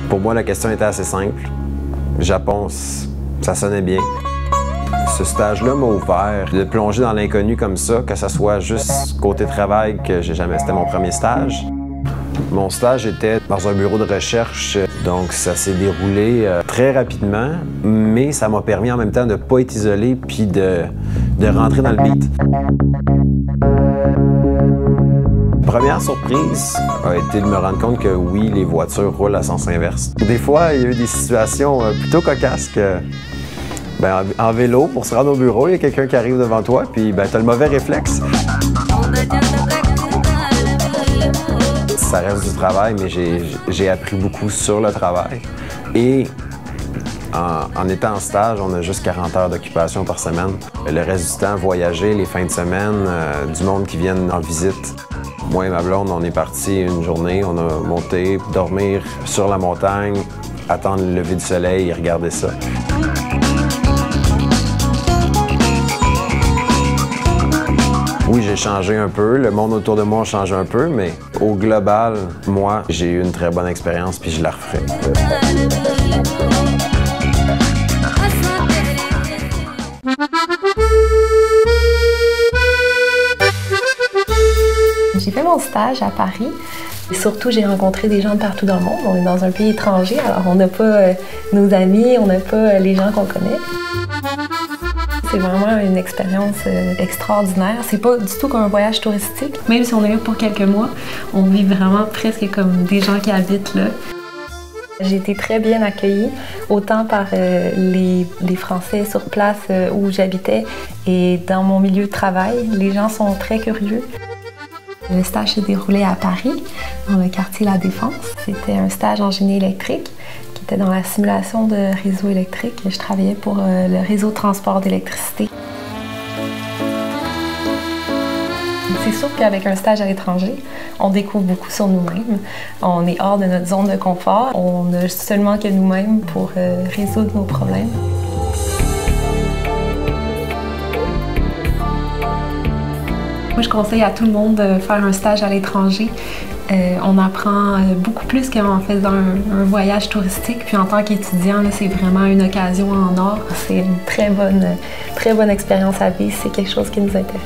Pour moi, la question était assez simple. Japon, ça sonnait bien. Ce stage-là m'a ouvert de plonger dans l'inconnu comme ça, que ce soit juste côté travail, que j'ai jamais... C'était mon premier stage. Mon stage était dans un bureau de recherche, donc ça s'est déroulé très rapidement, mais ça m'a permis en même temps de ne pas être isolé puis de rentrer dans le beat. Première surprise a été de me rendre compte que oui, les voitures roulent à sens inverse. Des fois, il y a eu des situations plutôt cocasses que, en vélo, pour se rendre au bureau, il y a quelqu'un qui arrive devant toi, puis tu as le mauvais réflexe. Ça reste du travail, mais j'ai appris beaucoup sur le travail. Et en étant en stage, on a juste 40 heures d'occupation par semaine. Le reste du temps, voyager, les fins de semaine, du monde qui viennent en visite. Moi et ma blonde, on est partis une journée, on a monté, dormir sur la montagne, attendre le lever du soleil et regarder ça. Oui, j'ai changé un peu, le monde autour de moi a changé un peu, mais au global, moi, j'ai eu une très bonne expérience puis je la referai. J'ai fait mon stage à Paris. Et surtout, j'ai rencontré des gens de partout dans le monde. On est dans un pays étranger, alors on n'a pas nos amis, on n'a pas les gens qu'on connaît. C'est vraiment une expérience extraordinaire. C'est pas du tout comme un voyage touristique. Même si on est là pour quelques mois, on vit vraiment presque comme des gens qui habitent là. J'ai été très bien accueillie, autant par les Français sur place où j'habitais et dans mon milieu de travail. Les gens sont très curieux. Le stage s'est déroulé à Paris, dans le quartier La Défense. C'était un stage en génie électrique qui était dans la simulation de réseau électrique. Je travaillais pour le réseau de transport d'électricité. C'est sûr qu'avec un stage à l'étranger, on découvre beaucoup sur nous-mêmes. On est hors de notre zone de confort. On n'a seulement que nous-mêmes pour résoudre nos problèmes. Moi, je conseille à tout le monde de faire un stage à l'étranger. On apprend beaucoup plus qu'en faisant un voyage touristique. Puis en tant qu'étudiant, c'est vraiment une occasion en or. C'est une très bonne expérience à vivre. C'est quelque chose qui nous intéresse.